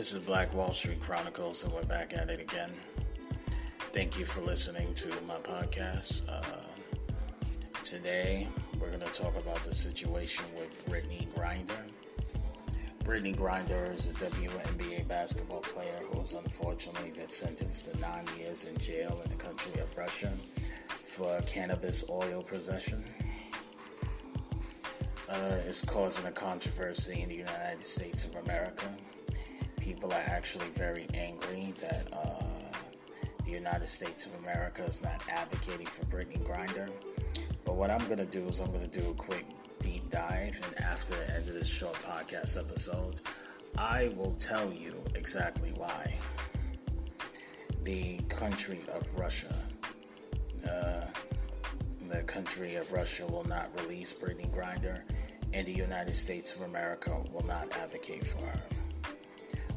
This is Black Wall Street Chronicles, and we're back at it again. Thank you for listening to my podcast. Today, we're going to talk about the situation with Brittney Griner. Brittney Griner is a WNBA basketball player who has unfortunately been sentenced to 9 years in jail in the country of Russia for cannabis oil possession. It's causing a controversy in the United States of America. People are actually very angry that the United States of America is not advocating for Brittney Griner. But what I'm going to do is I'm going to do a quick deep dive, and after the end of this short podcast episode, I will tell you exactly why the country of Russia will not release Brittney Griner, and the United States of America will not advocate for her.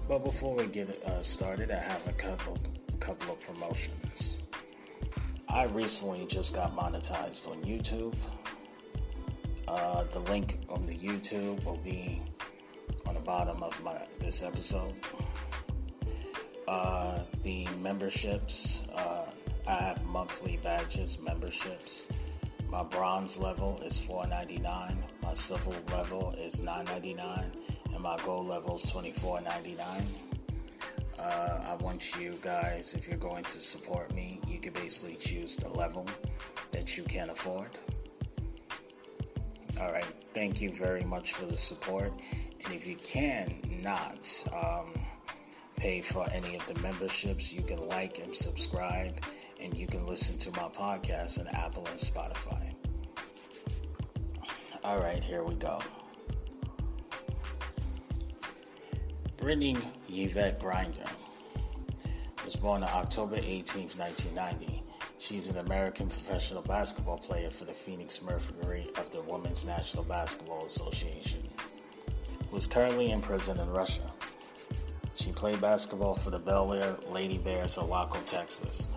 But before we get started, I have a couple of promotions. I recently just got monetized on YouTube. The link on the YouTube will be on the bottom of this episode. The memberships, I have monthly badges, memberships. My bronze level is $4.99. My silver level is $9.99. And my gold level is $24.99. I want you guys, if you're going to support me, you can basically choose the level that you can afford. All right, thank you very much for the support. And if you cannot pay for any of the memberships, you can like and subscribe, and you can listen to my podcast on Apple and Spotify. All right, here we go. Brittney Yvette Griner was born on October 18, 1990. She's an American professional basketball player for the Phoenix Mercury of the Women's National Basketball Association, who is currently in prison in Russia. She played basketball for the Bel Air Lady Bears of Waco, Texas.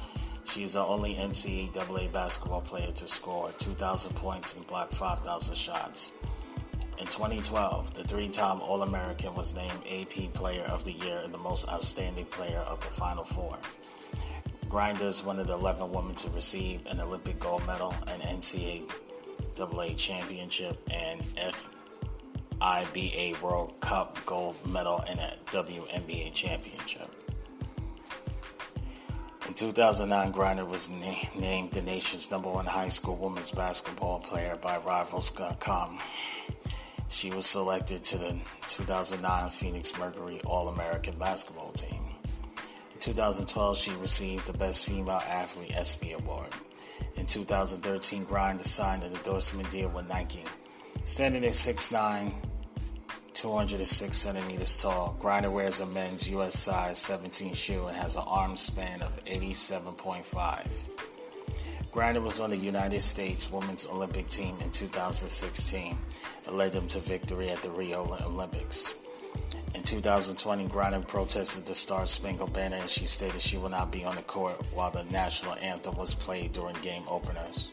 She is the only NCAA basketball player to score 2,000 points and block 5,000 shots. In 2012, the three-time All-American was named AP Player of the Year and the most outstanding player of the Final Four. Griner is one of the 11 women to receive an Olympic gold medal, an NCAA championship, and FIBA World Cup gold medal, and a WNBA championship. In 2009, Griner was named the nation's #1 high school women's basketball player by Rivals.com. She was selected to the 2009 Phoenix Mercury All-American Basketball Team. In 2012, she received the Best Female Athlete ESPY Award. In 2013, Griner signed an endorsement deal with Nike. Standing at 6'9", 206 centimeters tall, Griner wears a men's US size 17 shoe and has an arm span of 87.5. Griner was on the United States Women's Olympic team in 2016 and led them to victory at the Rio Olympics. In 2020, Griner protested the Star-Spangled Banner, and she stated she will not be on the court while the national anthem was played during game openers.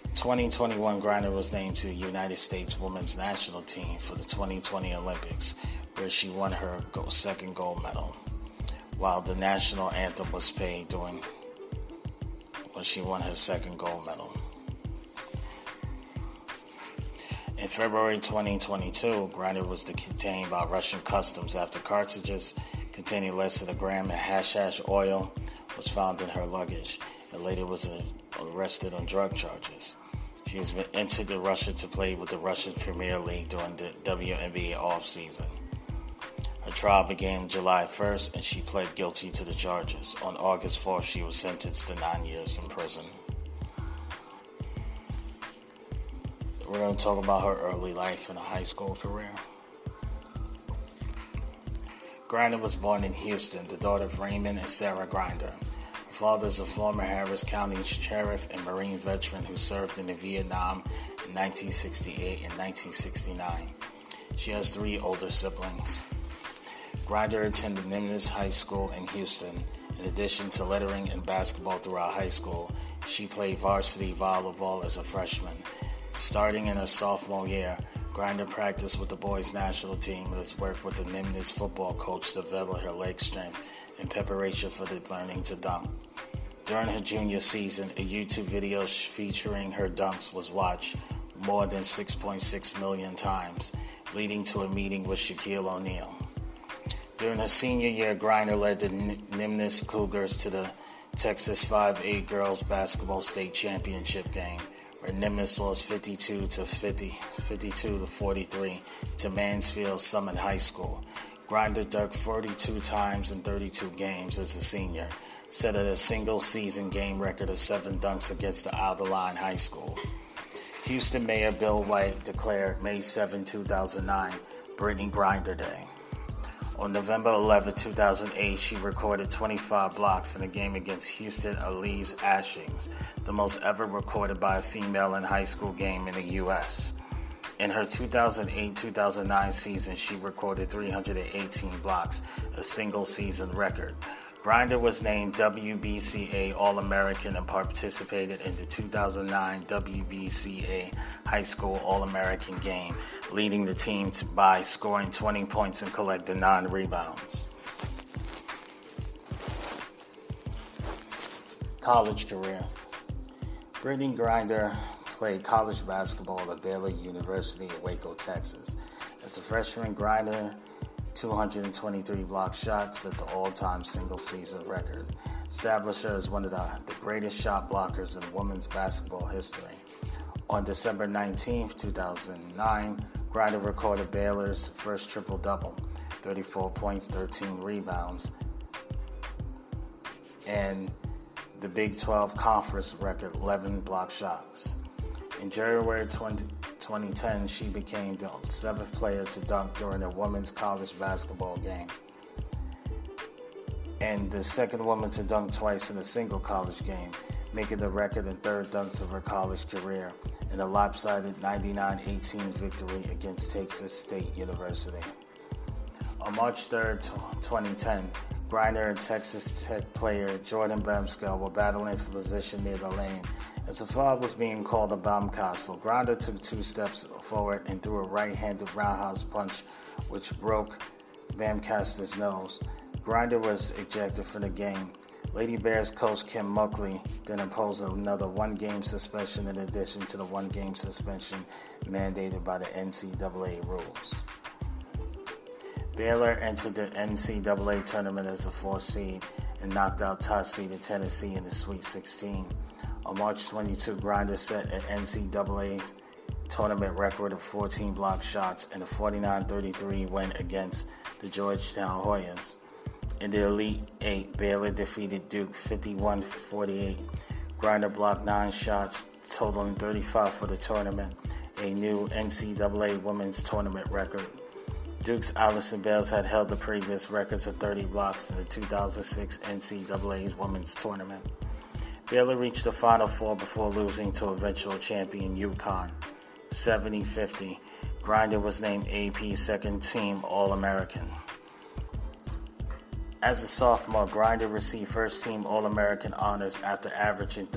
In 2021, Griner was named to the United States Women's National Team for the 2020 Olympics, where she won her second gold medal, while the national anthem was played she won her second gold medal. In February 2022, Griner was detained by Russian customs after cartridges containing less than a gram of hashash oil was found in her luggage, and later was arrested on drug charges. She has been entered to Russia to play with the Russian Premier League during the WNBA offseason. Her trial began July 1st, and she pled guilty to the charges. On August 4th, she was sentenced to 9 years in prison. We're going to talk about her early life and a high school career. Griner was born in Houston, the daughter of Raymond and Sarah Griner. Her father is a former Harris County sheriff and Marine veteran who served in Vietnam in 1968 and 1969. She has 3 older siblings. Griner attended Nimitz High School in Houston. In addition to lettering and basketball throughout high school, she played varsity volleyball as a freshman. Starting in her sophomore year, Griner practiced with the boys' national team and has worked with the Nimnes football coach to develop her leg strength in preparation for the learning to dunk. During her junior season, a YouTube video featuring her dunks was watched more than 6.6 million times, leading to a meeting with Shaquille O'Neal. During her senior year, Griner led the Nimnes Cougars to the Texas 5A girls basketball state championship game, where Nimnes lost 52 to 43 to Mansfield Summit High School. Griner dunked 42 times in 32 games as a senior, set at a single-season game record of 7 dunks against the Alderline High School. Houston Mayor Bill White declared May 7, 2009, Brittney Griner Day. On November 11, 2008, she recorded 25 blocks in a game against Houston Alea's Ashings, the most ever recorded by a female in high school game in the U.S. In her 2008-2009 season, she recorded 318 blocks, a single-season record. Griner was named WBCA All-American and participated in the 2009 WBCA High School All-American game, leading the team by scoring 20 points and collecting 9 rebounds. College career. Brittney Griner played college basketball at Baylor University in Waco, Texas. As a freshman, Griner 223 block shots set the all-time single-season record, established her as one of the greatest shot blockers in women's basketball history. On December 19, 2009, Griner recorded Baylor's first triple-double, 34 points, 13 rebounds, and the Big 12 Conference record, 11 block shots. In January 2010, she became the 7th player to dunk during a women's college basketball game, and the 2nd woman to dunk twice in a single college game, making the record and 3rd dunks of her college career in a lopsided 99-18 victory against Texas State University. On March 3, 2010, Griner and Texas Tech player Jordan Bamskel were battling for position near the lane as a foul was being called a Baumkastel. Griner took 2 steps forward and threw a right-handed roundhouse punch which broke Baumkastel's nose. Griner was ejected from the game. Lady Bears coach Kim Muckley then imposed another 1-game suspension in addition to the 1-game suspension mandated by the NCAA rules. Baylor entered the NCAA tournament as a 4th seed and knocked out top-seeded Tennessee in the Sweet 16. On March 22, Griner set an NCAA tournament record of 14 block shots and a 49-33 win against the Georgetown Hoyas. In the Elite 8, Baylor defeated Duke 51-48. Griner blocked 9 shots, totaling 35 for the tournament, a new NCAA women's tournament record. Duke's Allison Bales had held the previous records of 30 blocks in the 2006 NCAA women's tournament. Baylor reached the Final Four before losing to eventual champion UConn, 70-50. Griner was named AP second-team All-American. As a sophomore, Griner received first-team All-American honors after averaging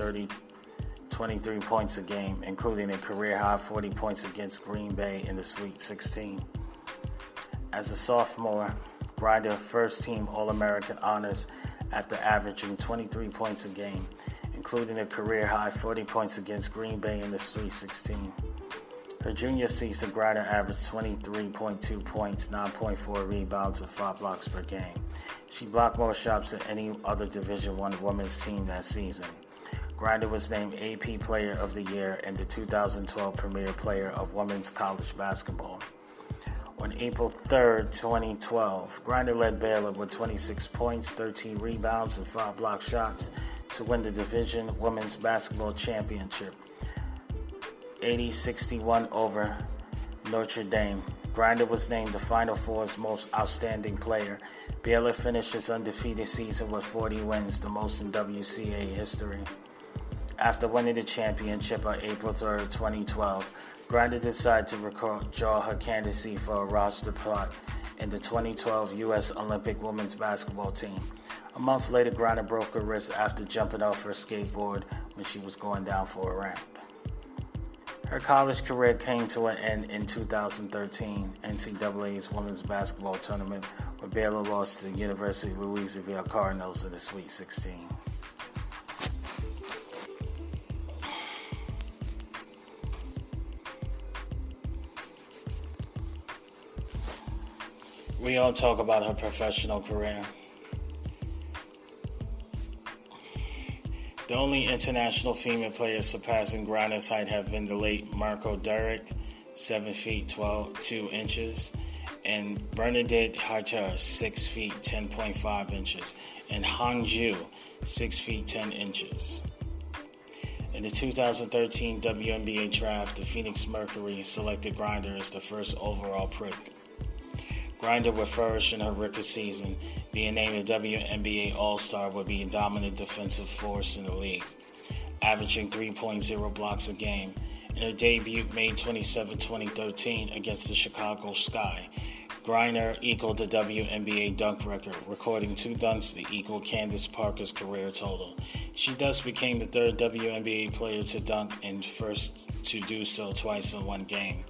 23 points a game, including a career-high 40 points against Green Bay in the Sweet 16. As a sophomore, Griner first-team All-American honors after averaging 23 points a game, including a career-high 40 points against Green Bay in the Sweet 16. Her junior season, Griner averaged 23.2 points, 9.4 rebounds, and 5 blocks per game. She blocked more shots than any other Division I women's team that season. Griner was named AP Player of the Year and the 2012 Premier Player of Women's College Basketball. On April 3, 2012, Griner led Baylor with 26 points, 13 rebounds, and 5 block shots to win the Division Women's Basketball Championship, 80-61 over Notre Dame. Griner was named the Final Four's most outstanding player. Baylor finished its undefeated season with 40 wins, the most in WCA history. After winning the championship on April 3, 2012, Griner decided to withdraw her candidacy for a roster spot in the 2012 U.S. Olympic women's basketball team. A month later, Griner broke her wrist after jumping off her skateboard when she was going down for a ramp. Her college career came to an end in 2013 NCAA's Women's Basketball Tournament, where Baylor lost to the University of Louisville Cardinals in the Sweet 16. We all talk about her professional career. The only international female players surpassing Griner's height have been the late Marco Derrick, 7 feet 2 inches, and Bernadette Harter, 6 feet 10.5 inches, and Hangju, 6 feet 10 inches. In the 2013 WNBA draft, the Phoenix Mercury selected Griner as the first overall pick. Griner would flourish in her rookie season, being named a WNBA All-Star, would be a dominant defensive force in the league, averaging 3.0 blocks a game. In her debut May 27, 2013 against the Chicago Sky, Griner equaled the WNBA dunk record, recording 2 dunks that equaled Candace Parker's career total. She thus became the third WNBA player to dunk and first to do so twice in one game.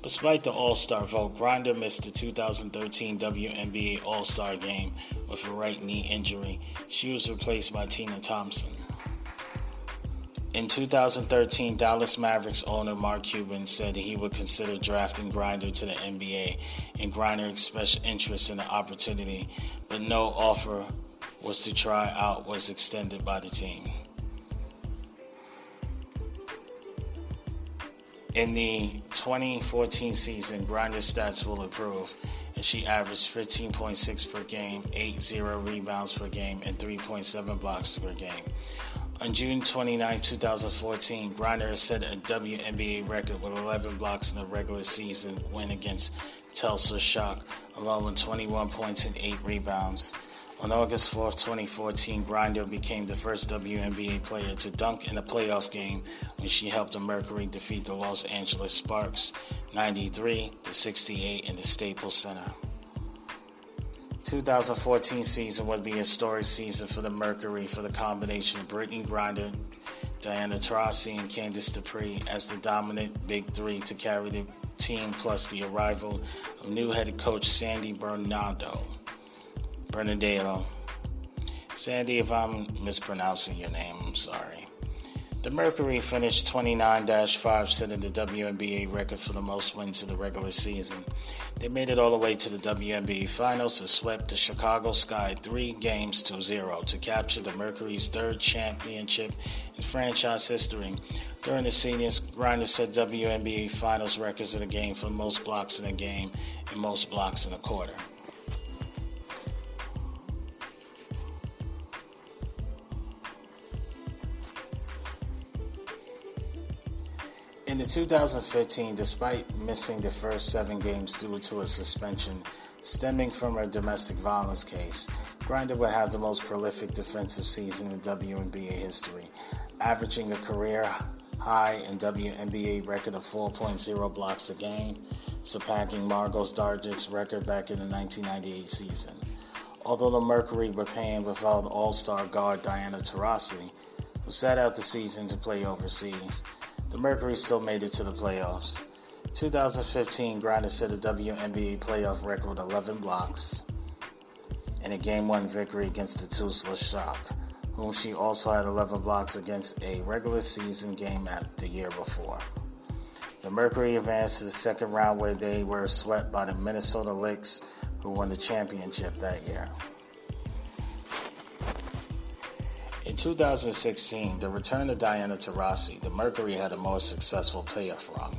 Despite the All-Star vote, Griner missed the 2013 WNBA All-Star game with a right knee injury. She was replaced by Tina Thompson. In 2013, Dallas Mavericks owner Mark Cuban said he would consider drafting Griner to the NBA, and Griner expressed interest in the opportunity, but no offer was to try out was extended by the team. In the 2014 season, Griner's stats will improve, and she averaged 15.6 per game, 8.0 rebounds per game, and 3.7 blocks per game. On June 29, 2014, Griner set a WNBA record with 11 blocks in the regular season win against Tulsa Shock, along with 21 points and 8 rebounds. On August 4, 2014, Griner became the first WNBA player to dunk in a playoff game when she helped the Mercury defeat the Los Angeles Sparks 93-68 in the Staples Center. 2014 season would be a historic season for the Mercury for the combination of Brittney Griner, Diana Taurasi, and Candice Dupree as the dominant big three to carry the team, plus the arrival of new head coach Sandy Bernardo. Sandy, if I'm mispronouncing your name, I'm sorry. The Mercury finished 29-5, setting the WNBA record for the most wins in the regular season. They made it all the way to the WNBA Finals and swept the Chicago Sky 3-0 to capture the Mercury's third championship in franchise history. During the season, Griner set WNBA Finals records in the game for most blocks in a game and most blocks in a quarter. In the 2015, despite missing the first 7 games due to a suspension stemming from her domestic violence case, Griner would have the most prolific defensive season in WNBA history, averaging a career high and WNBA record of 4.0 blocks a game, surpassing Margot Dargic's record back in the 1998 season. Although the Mercury were playing without All-Star guard Diana Taurasi, who sat out the season to play overseas, the Mercury still made it to the playoffs. 2015, Griner set a WNBA playoff record with 11 blocks in a Game 1 victory against the Tulsa Shock, whom she also had 11 blocks against a regular season game at the year before. The Mercury advanced to the second round, where they were swept by the Minnesota Lynx, who won the championship that year. In 2016, the return of Diana Taurasi, the Mercury had a more successful playoff run.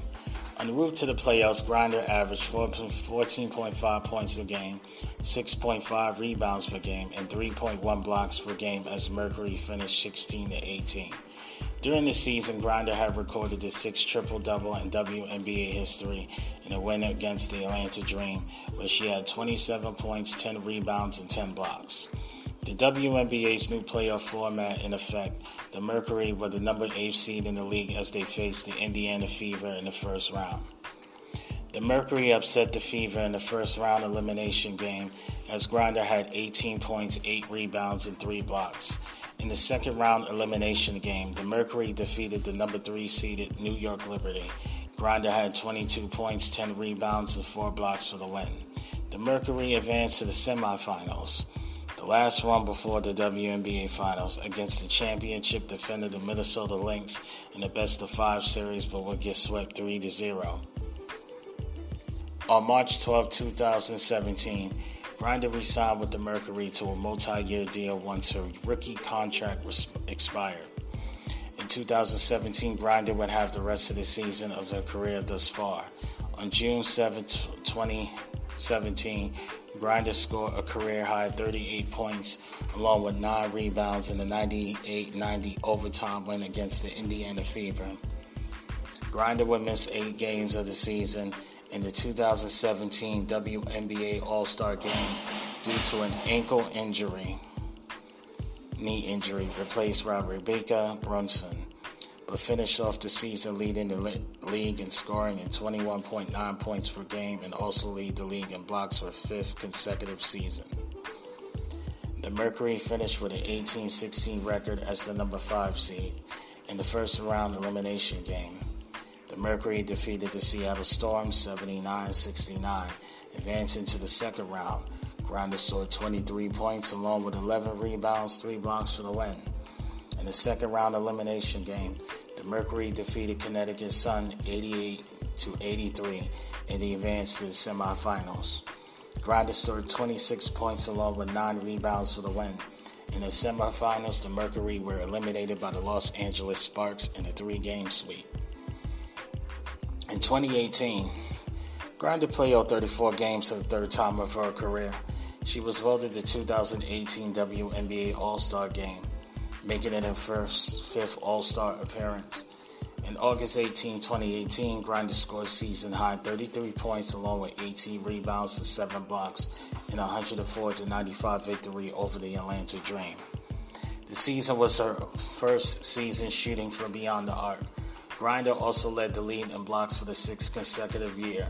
En route to the playoffs, Griner averaged 14.5 points a game, 6.5 rebounds per game, and 3.1 blocks per game as Mercury finished 16-18. During the season, Griner had recorded his 6th triple-double in WNBA history in a win against the Atlanta Dream, where she had 27 points, 10 rebounds, and 10 blocks. The WNBA's new playoff format in effect, the Mercury were the number 8 seed in the league as they faced the Indiana Fever in the first round. The Mercury upset the Fever in the first round elimination game as Griner had 18 points, 8 rebounds, and 3 blocks. In the second round elimination game, the Mercury defeated the number 3 seeded New York Liberty. Griner had 22 points, 10 rebounds, and 4 blocks for the win. The Mercury advanced to the semifinals, the last one before the WNBA Finals, against the championship defender, the Minnesota Lynx, in the best-of-5 series, but would get swept 3-0. On March 12, 2017, Griner re-signed with the Mercury to a multi-year deal once her rookie contract expired. In 2017, Griner would have the rest of the season of her career thus far. On June 7, 2017, Griner scored a career-high 38 points, along with 9 rebounds in the 98-90 overtime win against the Indiana Fever. Griner would miss 8 games of the season in the 2017 WNBA All-Star Game due to an ankle knee injury, replaced by Rebecca Brunson, but finished off the season leading the league in scoring at 21.9 points per game and also lead the league in blocks for 5th consecutive season. The Mercury finished with an 18-16 record as the number 5 seed in the first round elimination game. The Mercury defeated the Seattle Storm 79-69, advancing to the second round. Griner scored 23 points along with 11 rebounds, 3 blocks for the win. In the second round elimination game, the Mercury defeated Connecticut Sun 88-83 and they advanced to the semifinals. Griner scored 26 points along with 9 rebounds for the win. In the semifinals, the Mercury were eliminated by the Los Angeles Sparks in a 3-game sweep. In 2018, Griner played all 34 games for the third time of her career. She was voted the 2018 WNBA All-Star Game, making it her 5th All-Star appearance. In August 18, 2018, Griner scored season-high 33 points along with 18 rebounds and 7 blocks in a 104-95 victory over the Atlanta Dream. The season was her first season shooting from beyond the arc. Griner also led the league in blocks for the 6th consecutive year.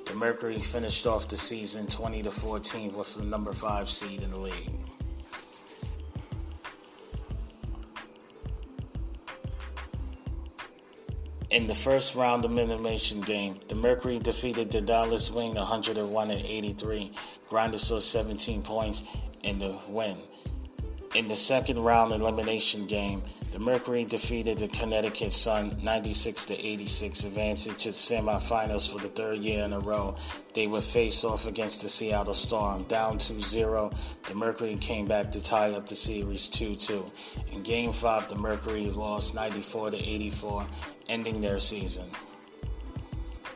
The Mercury finished off the season 20-14 with the number 5 seed in the league. In the first round elimination game, the Mercury defeated the Dallas Wing 101-83. Griner saw 17 points in the win. In the second round elimination game, the Mercury defeated the Connecticut Sun 96-86, advancing to the semifinals for the 3rd year in a row. They would face off against the Seattle Storm. Down 2-0, the Mercury came back to tie up the series 2-2. In Game 5, the Mercury lost 94-84, ending their season.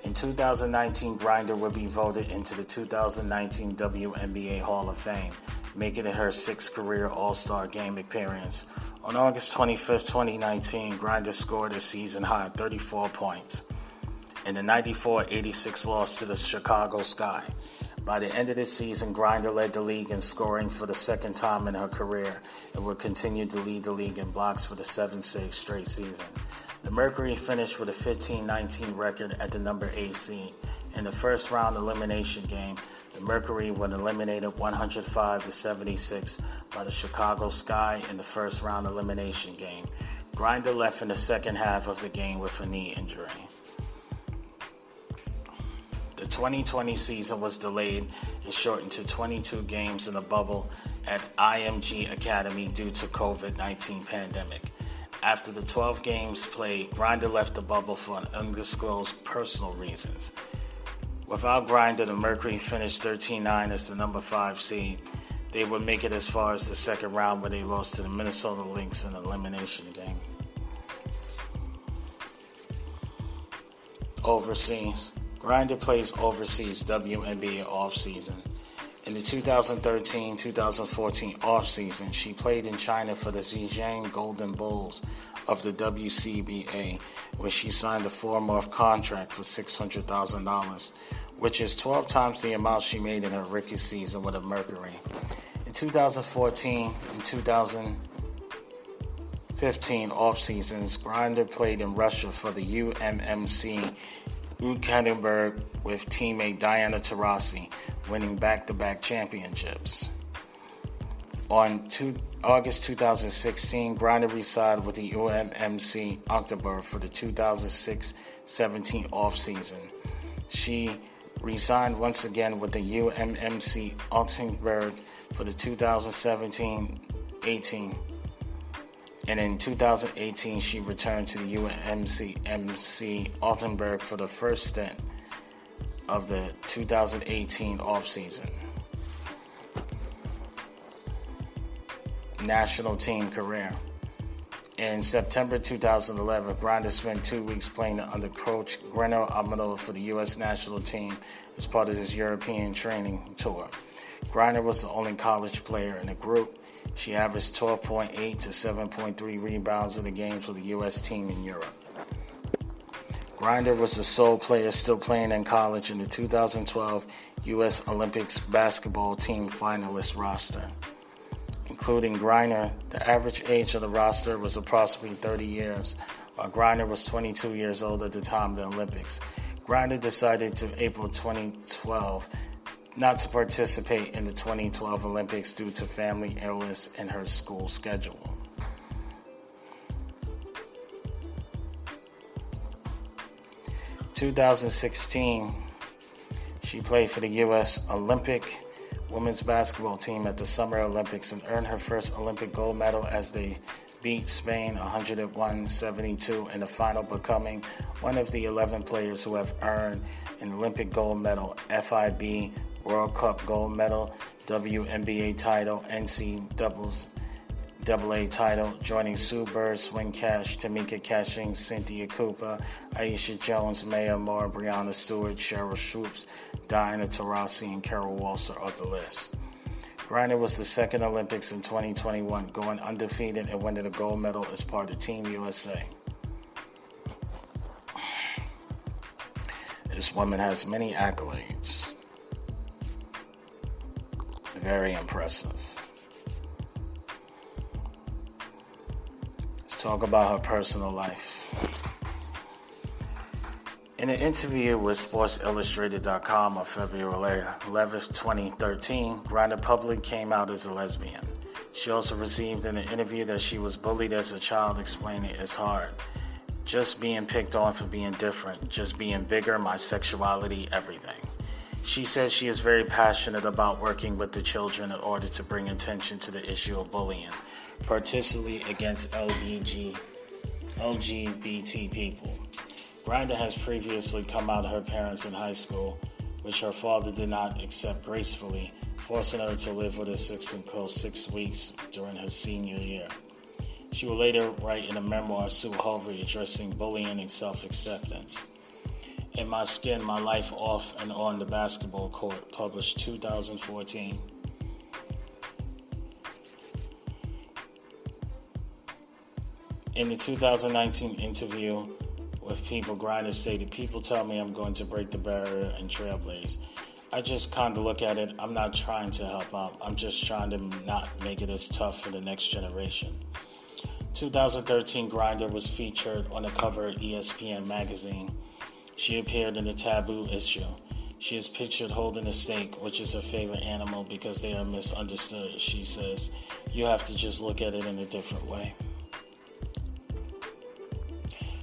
In 2019, Griner would be voted into the 2019 WNBA Hall of Fame, making it her 6th career All-Star Game appearance. On August 25, 2019, Griner scored a season-high 34 points in the 94-86 loss to the Chicago Sky. By the end of the season, Griner led the league in scoring for the second time in her career and would continue to lead the league in blocks for the 7th straight season. The Mercury finished with a 15-19 record at the number 8 seed. In the first round elimination game, the Mercury were eliminated 105-76 by the Chicago Sky in the first round elimination game. Griner left in the second half of the game with a knee injury. The 2020 season was delayed and shortened to 22 games in a bubble at IMG Academy due to COVID-19 pandemic. After the 12 games played, Griner left the bubble for undisclosed personal reasons. Without Griner, the Mercury finished 13-9 as the number 5 seed. They would make it as far as the second round, where they lost to the Minnesota Lynx in an elimination game. Overseas. Griner plays overseas WNBA offseason. In the 2013-2014 offseason, she played in China for the Zhejiang Golden Bulls of the WCBA, where she signed a 4-month contract for $600,000, which is 12 times the amount she made in her rookie season with the Mercury. In 2014 and 2015 off-seasons, Griner played in Russia for the UMMC Ekaterinburg with teammate Diana Taurasi, winning back-to-back championships. On August 2016, Griner resigned with the UMMC October for the 2006-17 offseason. She resigned once again with the UMMC Augsburg for the 2017-18. And in 2018, she returned to the UMMC Altenburg for the first stint of the 2018 offseason. National team career. In September 2011, Griner spent 2 weeks playing under coach Griner Amado for the U.S. national team as part of his European training tour. Griner was the only college player in the group. She averaged 12.8 to 7.3 rebounds in the game for the U.S. team in Europe. Griner was the sole player still playing in college in the 2012 U.S. Olympics basketball team finalist roster. Including Griner, the average age of the roster was approximately 30 years, while Griner was 22 years old at the time of the Olympics. Griner decided to April 2012 not to participate in the 2012 Olympics due to family illness in her school schedule. In 2016, she played for the U.S. Olympic women's basketball team at the Summer Olympics and earned her first Olympic gold medal as they beat Spain 101-72 in the final, becoming one of the 11 players who have earned an Olympic gold medal, FIB World Cup gold medal, WNBA title, NCAA title, joining Sue Bird, Swing Cash, Tamika Catching, Cynthia Cooper, Aisha Jones, Maya Moore, Breonna Stewart, Cheryl Swoops, Diana Taurasi, and Carol Walser are the list. Griner was the second Olympics in 2021, going undefeated and winning a gold medal as part of Team USA. This woman has many accolades. Very impressive. Let's talk about her personal life. In an interview with SportsIllustrated.com on February 11, 2013, Griner publicly came out as a lesbian. She also received in an interview that she was bullied as a child, explaining it's hard. Just being picked on for being different, just being bigger, my sexuality, everything. She says she is very passionate about working with the children in order to bring attention to the issue of bullying, particularly against LGBT people. Griner has previously come out to her parents in high school, which her father did not accept gracefully, forcing her to live with her 6 weeks during her senior year. She will later write in a memoir, Sue Hovey, addressing bullying and self-acceptance. In My Skin, My Life Off and On the Basketball Court, published 2014. In the 2019 interview with People, Griner stated, "People tell me I'm going to break the barrier and trailblaze. I just kind of look at it, I'm not trying to help out. I'm just trying to not make it as tough for the next generation." 2013, Griner was featured on the cover of ESPN magazine. She appeared in the Taboo issue. She is pictured holding a snake, which is her favorite animal because they are misunderstood. She says, "You have to just look at it in a different way."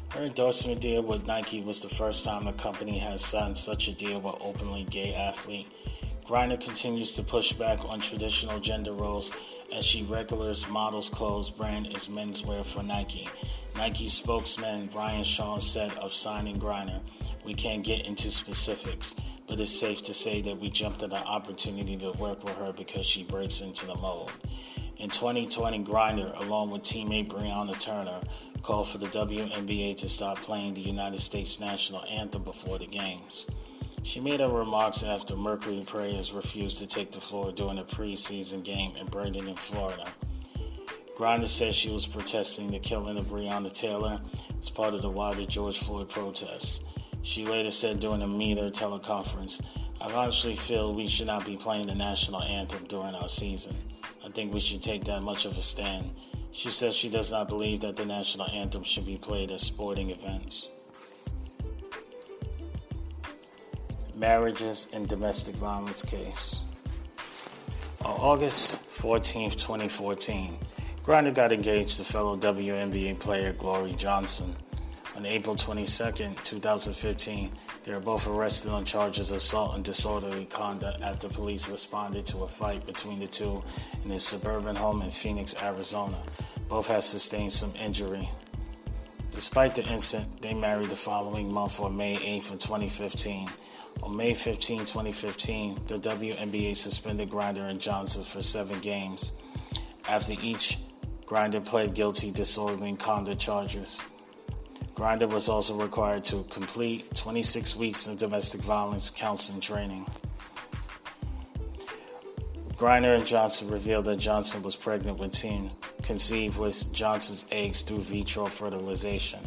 Her endorsement deal with Nike was the first time the company has signed such a deal with an openly gay athlete. Griner continues to push back on traditional gender roles as she regulars models clothes brand as menswear for Nike. Nike spokesman Brian Shaw said of signing Griner, "We can't get into specifics, but it's safe to say that we jumped at the opportunity to work with her because she breaks into the mold." In 2020, Griner, along with teammate Breonna Turner, called for the WNBA to stop playing the United States national anthem before the games. She made her remarks after Mercury Prayers refused to take the floor during a preseason game in Bradenton, Florida. Griner said she was protesting the killing of Breonna Taylor as part of the wider George Floyd protests. She later said during a media teleconference, "I honestly feel we should not be playing the national anthem during our season. I think we should take that much of a stand." She said she does not believe that the national anthem should be played at sporting events. Marriages and domestic violence case. On August 14, 2014, Griner got engaged to fellow WNBA player Glory Johnson. On April 22, 2015, they were both arrested on charges of assault and disorderly conduct after police responded to a fight between the two in his suburban home in Phoenix, Arizona. Both had sustained some injury. Despite the incident, they married the following month on May 8, 2015. On May 15, 2015, the WNBA suspended Griner and Johnson for 7 games. After each, Griner pled guilty to disorderly conduct charges. Griner was also required to complete 26 weeks of domestic violence counseling training. Griner and Johnson revealed that Johnson was pregnant with teen, conceived with Johnson's eggs through vitro fertilization.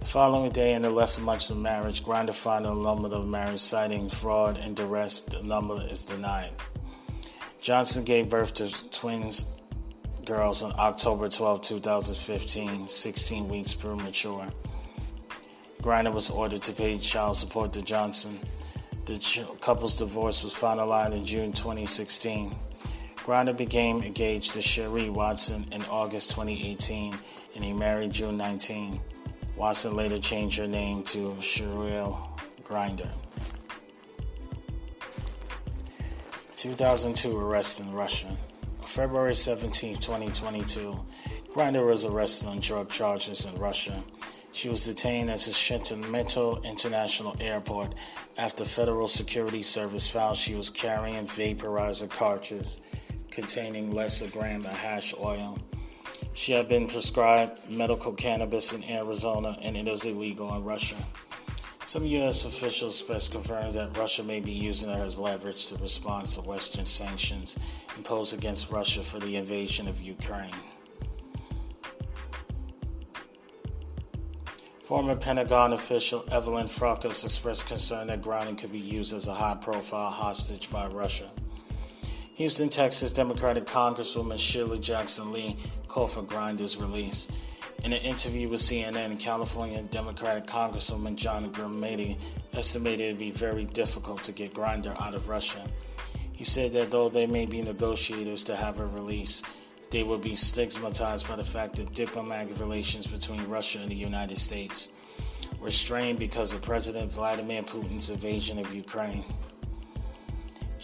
The following day, in the last months of marriage, Griner filed an annulment of marriage citing fraud and duress. The annulment is denied. Johnson gave birth to twins girls on October 12, 2015, 16 weeks premature. Griner was ordered to pay child support to Johnson. The couple's divorce was finalized in June 2016. Griner became engaged to Sheree Watson in August 2018, and he married June 19. Watson later changed her name to Cheryl Griner. 2002 arrest in Russia. On February 17, 2022, Griner was arrested on drug charges in Russia. She was detained at the Sheremetyevo International Airport after Federal Security Service found she was carrying vaporizer cartridges containing less than a gram of hash oil. She had been prescribed medical cannabis in Arizona, and it is illegal in Russia. Some U.S. officials confirmed that Russia may be using her as leverage to respond to Western sanctions imposed against Russia for the invasion of Ukraine. Former Pentagon official Evelyn Fracas expressed concern that Griner could be used as a high-profile hostage by Russia. Houston, Texas Democratic Congresswoman Shirley Jackson Lee called for Griner's release. In an interview with CNN, California Democratic Congresswoman John Grumady estimated it would be very difficult to get Griner out of Russia. He said that though there may be negotiators to have her released, they will be stigmatized by the fact that diplomatic relations between Russia and the United States were strained because of President Vladimir Putin's invasion of Ukraine.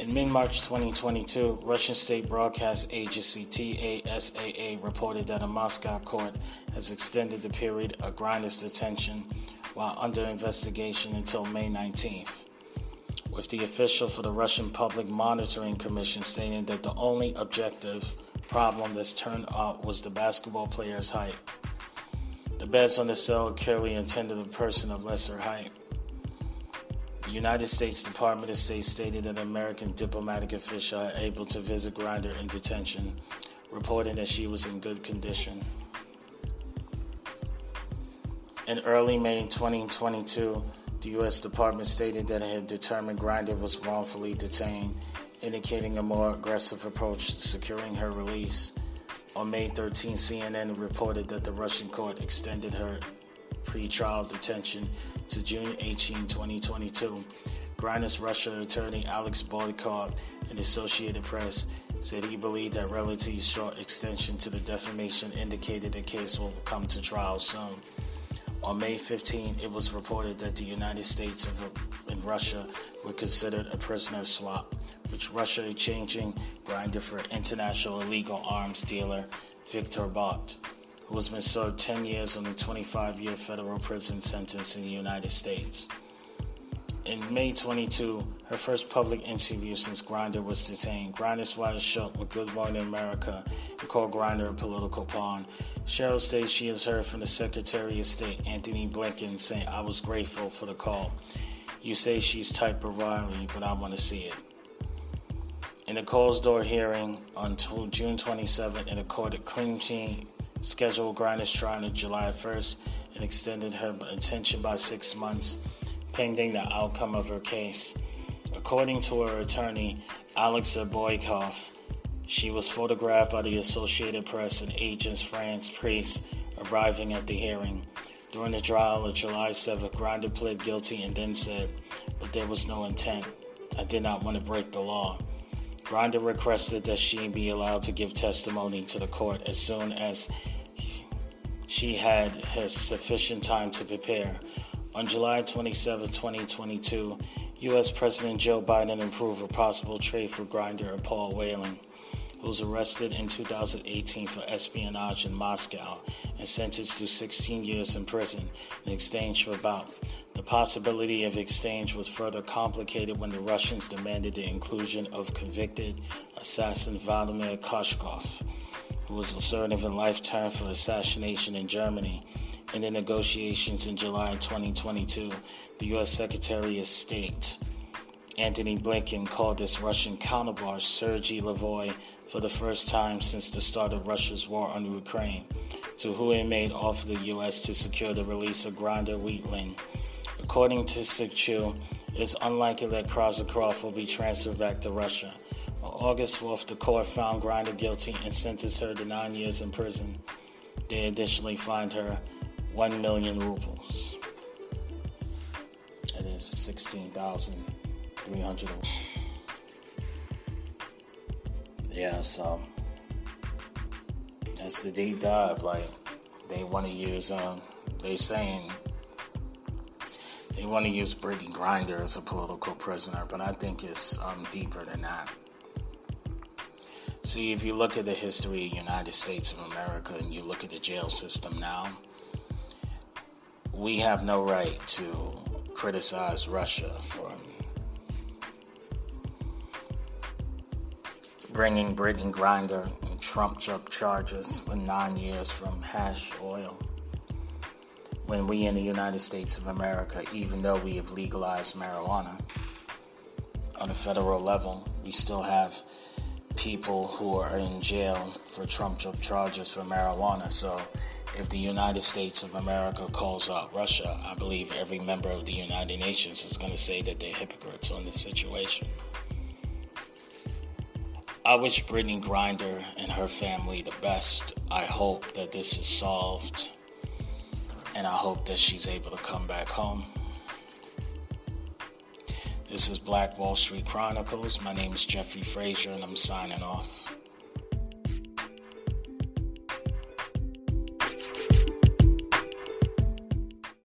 In mid-March 2022, Russian state broadcast agency TASAA reported that a Moscow court has extended the period of Griner's detention while under investigation until May 19th, with the official for the Russian Public Monitoring Commission stating that the only objective problem that's turned up was the basketball player's height. The beds on the cell clearly intended a person of lesser height. The United States Department of State stated that an American diplomatic official had able to visit Griner in detention, reporting that she was in good condition. In early May 2022, the U.S. Department stated that it had determined Griner was wrongfully detained, indicating a more aggressive approach to securing her release. On May 13, CNN reported that the Russian court extended her pre-trial detention to June 18, 2022. Griner's Russia attorney Alex Boycott in the Associated Press said he believed that relatively short extension to the defamation indicated the case will come to trial soon. On May 15, it was reported that the United States and Russia were considered a prisoner swap, with Russia exchanging Griner for international illegal arms dealer Viktor Bout, who has been served 10 years on a 25-year federal prison sentence in the United States. In May 22, her first public interview since Griner was detained, Griner's wife shook with Good Morning America and called Griner a political pawn. Cheryl states she has heard from the Secretary of State, Anthony Blinken, saying, "I was grateful for the call. You say she's type of rivalry, but I want to see it." In a closed-door hearing on June 27, in a court at Clean scheduled Griner's trial on July 1st and extended her detention by 6 months, pending the outcome of her case. According to her attorney, Alexa Boykoff, she was photographed by the Associated Press and agents France Priest arriving at the hearing. During the trial of July 7th, Griner pled guilty and then said, "But there was no intent. I did not want to break the law. Griner requested that she be allowed to give testimony to the court as soon as she had sufficient time to prepare. On July 27, 2022, U.S. President Joe Biden approved a possible trade for Griner and Paul Whelan, who was arrested in 2018 for espionage in Moscow and sentenced to 16 years in prison in exchange for bout. The possibility of exchange was further complicated when the Russians demanded the inclusion of convicted assassin Vladimir Koshkov, who was serving a life term for assassination in Germany. In the negotiations in July 2022, the U.S. Secretary of State Antony Blinken called his Russian counterpart Sergei Lavrov for the first time since the start of Russia's war on Ukraine, to whom he made offer the U.S. to secure the release of Griner Wheatland. According to Chronicle, it's unlikely that Krasnikov will be transferred back to Russia. On August 4th, the court found Griner guilty and sentenced her to 9 years in prison. They additionally fined her 1 million rubles. That is 16,300. Yeah, so that's the deep dive. Like, they want to use, they're saying they want to use Brittney Griner as a political prisoner, but I think it's deeper than that. See, if you look at the history of the United States of America and you look at the jail system now, we have no right to criticize Russia for bringing Brittney Griner and Trump charges for 9 years from hash oil. When we in the United States of America, even though we have legalized marijuana on a federal level, we still have people who are in jail for Trump charges for marijuana. So if the United States of America calls out Russia, I believe every member of the United Nations is going to say that they're hypocrites on this situation. I wish Brittney Griner and her family the best. I hope that this is solved, and I hope that she's able to come back home. This is Black Wall Street Chronicles. My name is Jeffrey Frazier, and I'm signing off.